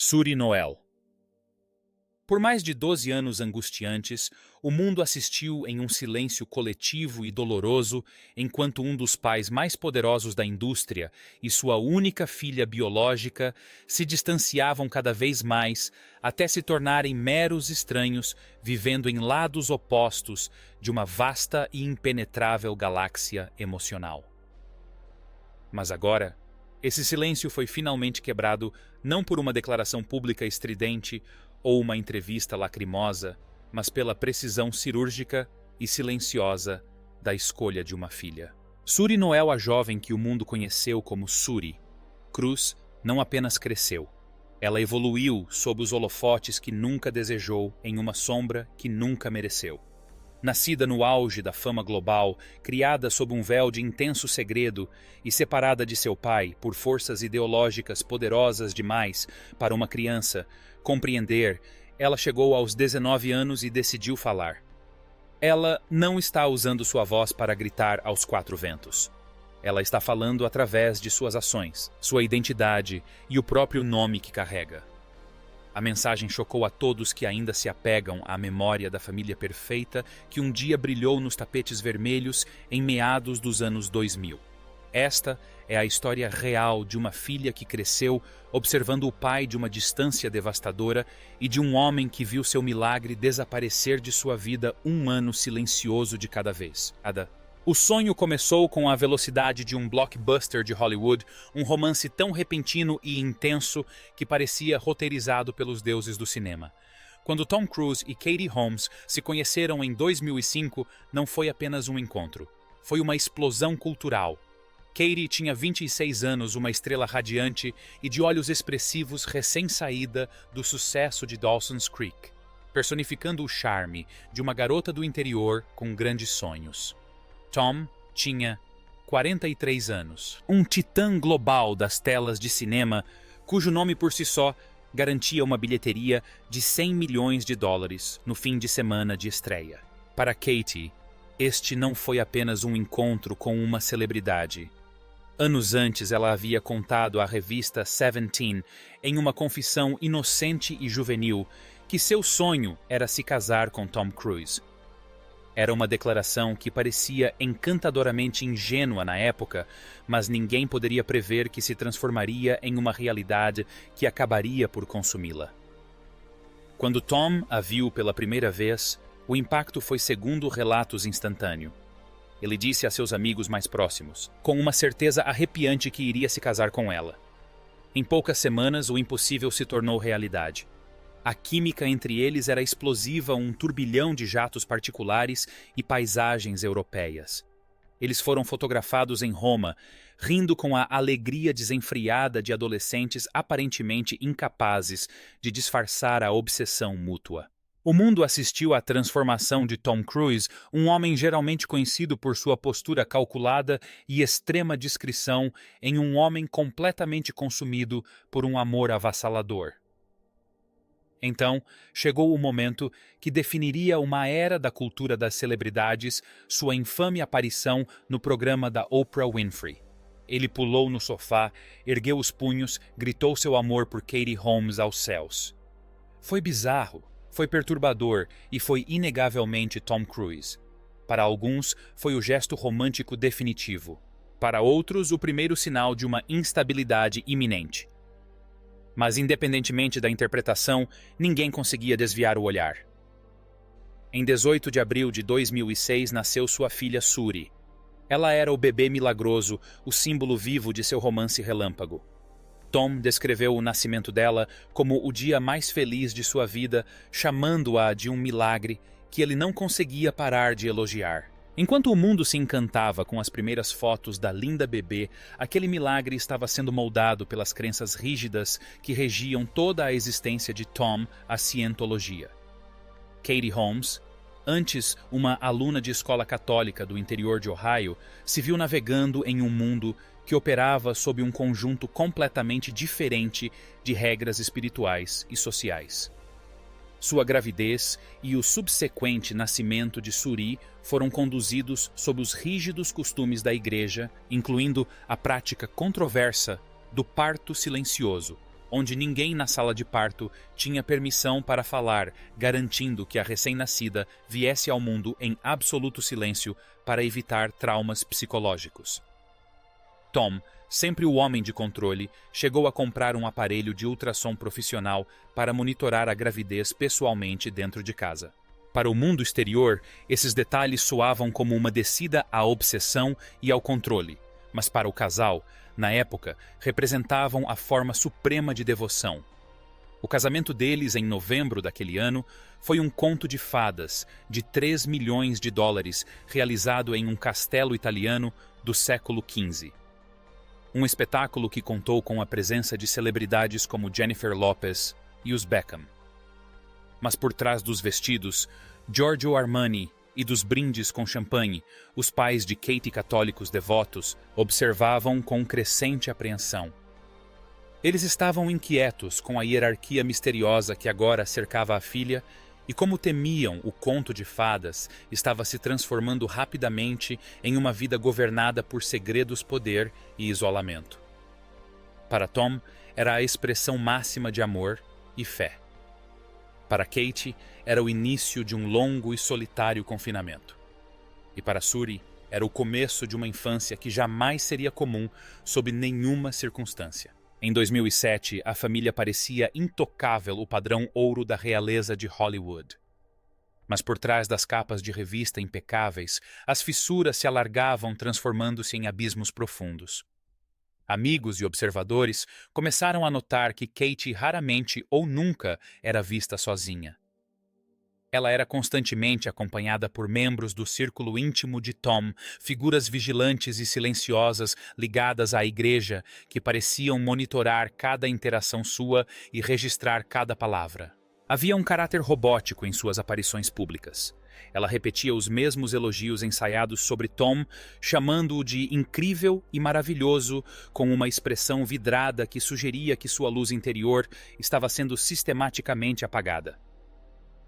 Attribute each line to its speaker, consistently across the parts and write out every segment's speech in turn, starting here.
Speaker 1: Suri Noel. Por mais de 12 anos angustiantes, o mundo assistiu em um silêncio coletivo e doloroso enquanto um dos pais mais poderosos da indústria e sua única filha biológica se distanciavam cada vez mais até se tornarem meros estranhos vivendo em lados opostos de uma vasta e impenetrável galáxia emocional. Mas agora, esse silêncio foi finalmente quebrado não por uma declaração pública estridente ou uma entrevista lacrimosa, mas pela precisão cirúrgica e silenciosa da escolha de uma filha. Suri Noel, a jovem que o mundo conheceu como Suri Cruz, não apenas cresceu. Ela evoluiu sob os holofotes que nunca desejou em uma sombra que nunca mereceu. Nascida no auge da fama global, criada sob um véu de intenso segredo e separada de seu pai por forças ideológicas poderosas demais para uma criança compreender, ela chegou aos 19 anos e decidiu falar. Ela não está usando sua voz para gritar aos quatro ventos. Ela está falando através de suas ações, sua identidade e o próprio nome que carrega. A mensagem chocou a todos que ainda se apegam à memória da família perfeita que um dia brilhou nos tapetes vermelhos em meados dos anos 2000. Esta é a história real de uma filha que cresceu observando o pai de uma distância devastadora e de um homem que viu seu milagre desaparecer de sua vida um ano silencioso de cada vez. O sonho começou com a velocidade de um blockbuster de Hollywood, um romance tão repentino e intenso que parecia roteirizado pelos deuses do cinema. Quando Tom Cruise e Katie Holmes se conheceram em 2005, não foi apenas um encontro. Foi uma explosão cultural. Katie tinha 26 anos, uma estrela radiante e de olhos expressivos recém-saída do sucesso de Dawson's Creek, personificando o charme de uma garota do interior com grandes sonhos. Tom tinha 43 anos, um titã global das telas de cinema, cujo nome por si só garantia uma bilheteria de 100 milhões de dólares no fim de semana de estreia. Para Katie, este não foi apenas um encontro com uma celebridade. Anos antes, ela havia contado à revista Seventeen, em uma confissão inocente e juvenil, que seu sonho era se casar com Tom Cruise. Era uma declaração que parecia encantadoramente ingênua na época, mas ninguém poderia prever que se transformaria em uma realidade que acabaria por consumi-la. Quando Tom a viu pela primeira vez, o impacto foi segundo relatos instantâneo. Ele disse a seus amigos mais próximos, com uma certeza arrepiante que iria se casar com ela. Em poucas semanas, o impossível se tornou realidade. A química entre eles era explosiva, um turbilhão de jatos particulares e paisagens europeias. Eles foram fotografados em Roma, rindo com a alegria desenfreada de adolescentes aparentemente incapazes de disfarçar a obsessão mútua. O mundo assistiu à transformação de Tom Cruise, um homem geralmente conhecido por sua postura calculada e extrema discrição, em um homem completamente consumido por um amor avassalador. Então, chegou o momento que definiria uma era da cultura das celebridades, sua infame aparição no programa da Oprah Winfrey. Ele pulou no sofá, ergueu os punhos, gritou seu amor por Katie Holmes aos céus. Foi bizarro, foi perturbador e foi inegavelmente Tom Cruise. Para alguns, foi o gesto romântico definitivo. Para outros, o primeiro sinal de uma instabilidade iminente. Mas, independentemente da interpretação, ninguém conseguia desviar o olhar. Em 18 de abril de 2006, nasceu sua filha Suri. Ela era o bebê milagroso, o símbolo vivo de seu romance relâmpago. Tom descreveu o nascimento dela como o dia mais feliz de sua vida, chamando-a de um milagre que ele não conseguia parar de elogiar. Enquanto o mundo se encantava com as primeiras fotos da linda bebê, aquele milagre estava sendo moldado pelas crenças rígidas que regiam toda a existência de Tom, a cientologia. Katie Holmes, antes uma aluna de escola católica do interior de Ohio, se viu navegando em um mundo que operava sob um conjunto completamente diferente de regras espirituais e sociais. Sua gravidez e o subsequente nascimento de Suri foram conduzidos sob os rígidos costumes da igreja, incluindo a prática controversa do parto silencioso, onde ninguém na sala de parto tinha permissão para falar, garantindo que a recém-nascida viesse ao mundo em absoluto silêncio para evitar traumas psicológicos. Tom, sempre o homem de controle, chegou a comprar um aparelho de ultrassom profissional para monitorar a gravidez pessoalmente dentro de casa. Para o mundo exterior, esses detalhes soavam como uma descida à obsessão e ao controle, mas para o casal, na época, representavam a forma suprema de devoção. O casamento deles, em novembro daquele ano, foi um conto de fadas de 3 milhões de dólares realizado em um castelo italiano do século XV. Um espetáculo que contou com a presença de celebridades como Jennifer Lopez e os Beckham. Mas por trás dos vestidos, Giorgio Armani e dos brindes com champanhe, os pais de Katie católicos devotos observavam com crescente apreensão. Eles estavam inquietos com a hierarquia misteriosa que agora cercava a filha e como temiam o conto de fadas estava se transformando rapidamente em uma vida governada por segredos, poder e isolamento. Para Tom, era a expressão máxima de amor e fé. Para Katie, era o início de um longo e solitário confinamento. E para Suri, era o começo de uma infância que jamais seria comum sob nenhuma circunstância. Em 2007, a família parecia intocável o padrão ouro da realeza de Hollywood. Mas por trás das capas de revista impecáveis, as fissuras se alargavam, transformando-se em abismos profundos. Amigos e observadores começaram a notar que Katie raramente ou nunca era vista sozinha. Ela era constantemente acompanhada por membros do círculo íntimo de Tom, figuras vigilantes e silenciosas ligadas à igreja que pareciam monitorar cada interação sua e registrar cada palavra. Havia um caráter robótico em suas aparições públicas. Ela repetia os mesmos elogios ensaiados sobre Tom, chamando-o de incrível e maravilhoso, com uma expressão vidrada que sugeria que sua luz interior estava sendo sistematicamente apagada.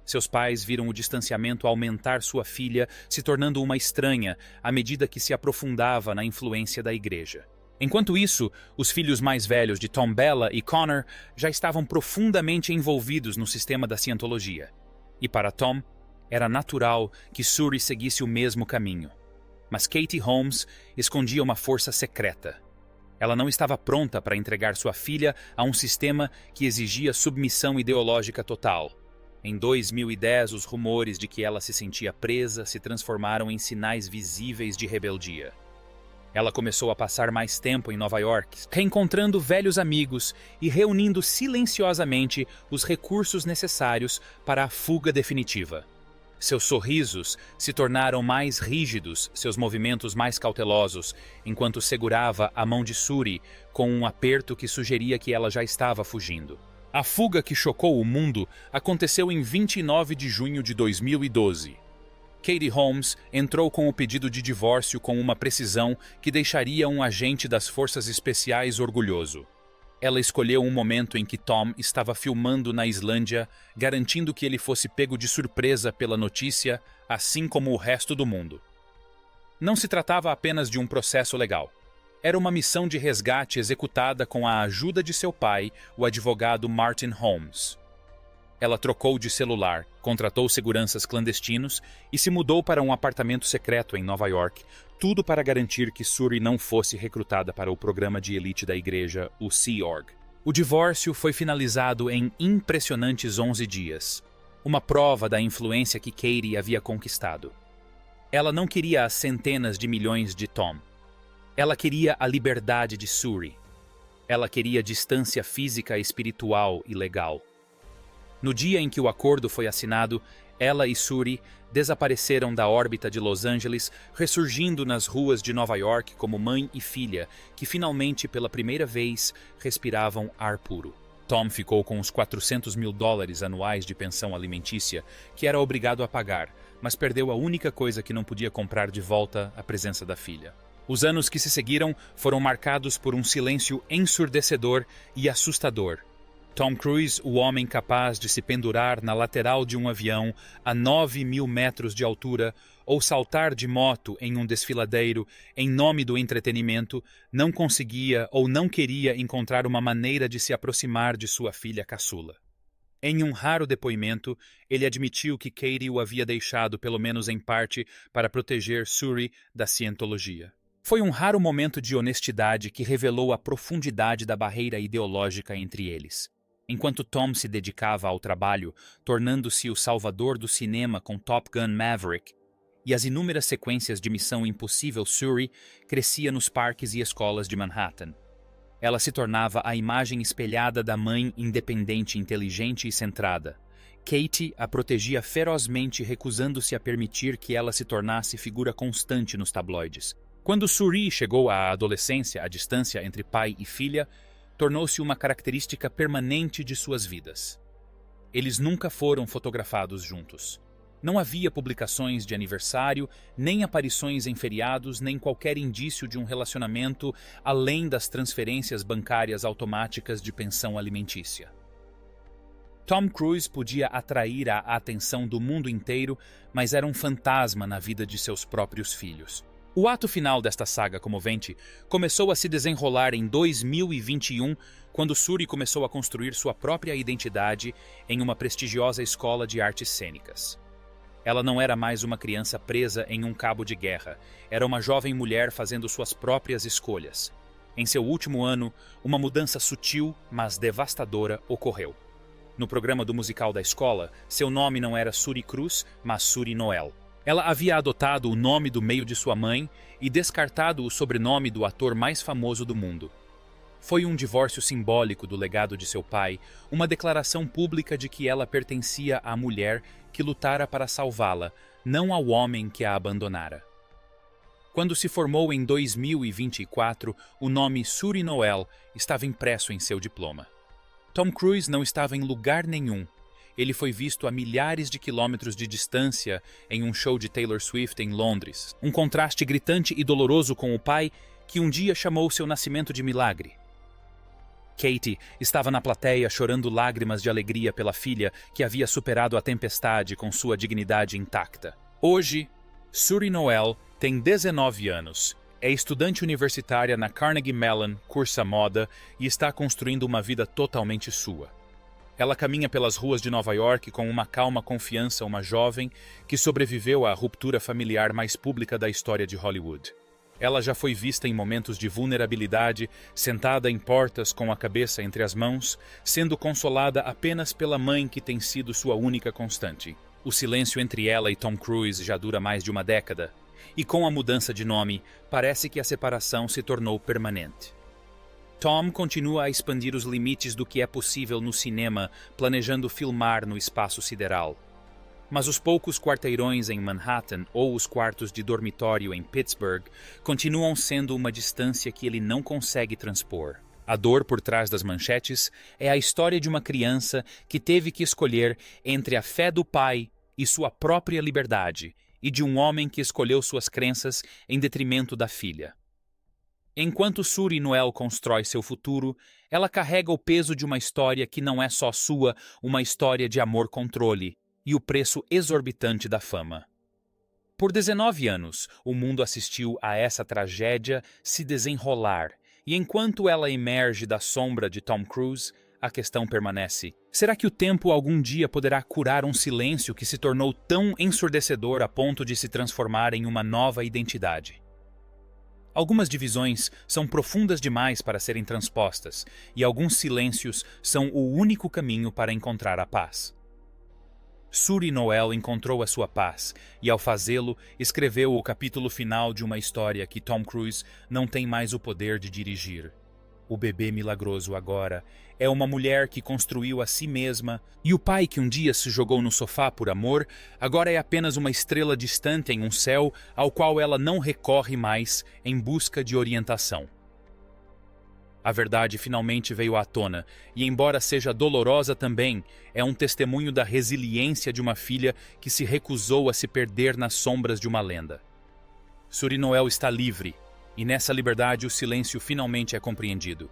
Speaker 1: Seus pais viram o distanciamento aumentar sua filha, se tornando uma estranha à medida que se aprofundava na influência da igreja. Enquanto isso, os filhos mais velhos de Tom Bella e Connor já estavam profundamente envolvidos no sistema da cientologia. E para Tom, era natural que Suri seguisse o mesmo caminho. Mas Katie Holmes escondia uma força secreta. Ela não estava pronta para entregar sua filha a um sistema que exigia submissão ideológica total. Em 2010, os rumores de que ela se sentia presa se transformaram em sinais visíveis de rebeldia. Ela começou a passar mais tempo em Nova York, reencontrando velhos amigos e reunindo silenciosamente os recursos necessários para a fuga definitiva. Seus sorrisos se tornaram mais rígidos, seus movimentos mais cautelosos, enquanto segurava a mão de Suri com um aperto que sugeria que ela já estava fugindo. A fuga que chocou o mundo aconteceu em 29 de junho de 2012. Katie Holmes entrou com o pedido de divórcio com uma precisão que deixaria um agente das Forças Especiais orgulhoso. Ela escolheu um momento em que Tom estava filmando na Islândia, garantindo que ele fosse pego de surpresa pela notícia, assim como o resto do mundo. Não se tratava apenas de um processo legal. Era uma missão de resgate executada com a ajuda de seu pai, o advogado Martin Holmes. Ela trocou de celular, contratou seguranças clandestinos e se mudou para um apartamento secreto em Nova York, tudo para garantir que Suri não fosse recrutada para o programa de elite da igreja, o Sea Org. O divórcio foi finalizado em impressionantes 11 dias, uma prova da influência que Katie havia conquistado. Ela não queria as centenas de milhões de Tom. Ela queria a liberdade de Suri. Ela queria distância física, espiritual e legal. No dia em que o acordo foi assinado, ela e Suri desapareceram da órbita de Los Angeles, ressurgindo nas ruas de Nova York como mãe e filha, que finalmente, pela primeira vez, respiravam ar puro. Tom ficou com os $400 mil anuais de pensão alimentícia, que era obrigado a pagar, mas perdeu a única coisa que não podia comprar de volta, a presença da filha. Os anos que se seguiram foram marcados por um silêncio ensurdecedor e assustador. Tom Cruise, o homem capaz de se pendurar na lateral de um avião a 9.000 metros de altura, ou saltar de moto em um desfiladeiro em nome do entretenimento, não conseguia ou não queria encontrar uma maneira de se aproximar de sua filha caçula. Em um raro depoimento, ele admitiu que Katie o havia deixado, pelo menos em parte, para proteger Suri da cientologia. Foi um raro momento de honestidade que revelou a profundidade da barreira ideológica entre eles. Enquanto Tom se dedicava ao trabalho, tornando-se o salvador do cinema com Top Gun Maverick, e as inúmeras sequências de Missão Impossível, Suri crescia nos parques e escolas de Manhattan. Ela se tornava a imagem espelhada da mãe independente, inteligente e centrada. Katie a protegia ferozmente, recusando-se a permitir que ela se tornasse figura constante nos tabloides. Quando Suri chegou à adolescência, a distância entre pai e filha tornou-se uma característica permanente de suas vidas. Eles nunca foram fotografados juntos. Não havia publicações de aniversário, nem aparições em feriados, nem qualquer indício de um relacionamento além das transferências bancárias automáticas de pensão alimentícia. Tom Cruise podia atrair a atenção do mundo inteiro, mas era um fantasma na vida de seus próprios filhos. O ato final desta saga comovente começou a se desenrolar em 2021, quando Suri começou a construir sua própria identidade em uma prestigiosa escola de artes cênicas. Ela não era mais uma criança presa em um cabo de guerra, era uma jovem mulher fazendo suas próprias escolhas. Em seu último ano, uma mudança sutil, mas devastadora, ocorreu. No programa do musical da escola, seu nome não era Suri Cruz, mas Suri Noel. Ela havia adotado o nome do meio de sua mãe e descartado o sobrenome do ator mais famoso do mundo. Foi um divórcio simbólico do legado de seu pai, uma declaração pública de que ela pertencia à mulher que lutara para salvá-la, não ao homem que a abandonara. Quando se formou em 2024, o nome Suri Noel estava impresso em seu diploma. Tom Cruise não estava em lugar nenhum. Ele foi visto a milhares de quilômetros de distância em um show de Taylor Swift em Londres. Um contraste gritante e doloroso com o pai, que um dia chamou seu nascimento de milagre. Katie estava na plateia chorando lágrimas de alegria pela filha que havia superado a tempestade com sua dignidade intacta. Hoje, Suri Noel tem 19 anos. É estudante universitária na Carnegie Mellon, cursa moda e está construindo uma vida totalmente sua. Ela caminha pelas ruas de Nova York com uma calma confiança, uma jovem que sobreviveu à ruptura familiar mais pública da história de Hollywood. Ela já foi vista em momentos de vulnerabilidade, sentada em portas com a cabeça entre as mãos, sendo consolada apenas pela mãe que tem sido sua única constante. O silêncio entre ela e Tom Cruise já dura mais de uma década, e com a mudança de nome, parece que a separação se tornou permanente. Tom continua a expandir os limites do que é possível no cinema, planejando filmar no espaço sideral. Mas os poucos quarteirões em Manhattan ou os quartos de dormitório em Pittsburgh continuam sendo uma distância que ele não consegue transpor. A dor por trás das manchetes é a história de uma criança que teve que escolher entre a fé do pai e sua própria liberdade, e de um homem que escolheu suas crenças em detrimento da filha. Enquanto Suri Noel constrói seu futuro, ela carrega o peso de uma história que não é só sua, uma história de amor-controle e o preço exorbitante da fama. Por 19 anos, o mundo assistiu a essa tragédia se desenrolar, e enquanto ela emerge da sombra de Tom Cruise, a questão permanece. Será que o tempo algum dia poderá curar um silêncio que se tornou tão ensurdecedor a ponto de se transformar em uma nova identidade? Algumas divisões são profundas demais para serem transpostas, e alguns silêncios são o único caminho para encontrar a paz. Suri Noel encontrou a sua paz, e ao fazê-lo, escreveu o capítulo final de uma história que Tom Cruise não tem mais o poder de dirigir. O bebê milagroso agora é uma mulher que construiu a si mesma, e o pai que um dia se jogou no sofá por amor, agora é apenas uma estrela distante em um céu ao qual ela não recorre mais em busca de orientação. A verdade finalmente veio à tona, e embora seja dolorosa também, é um testemunho da resiliência de uma filha que se recusou a se perder nas sombras de uma lenda. Suri Noel está livre, e nessa liberdade o silêncio finalmente é compreendido.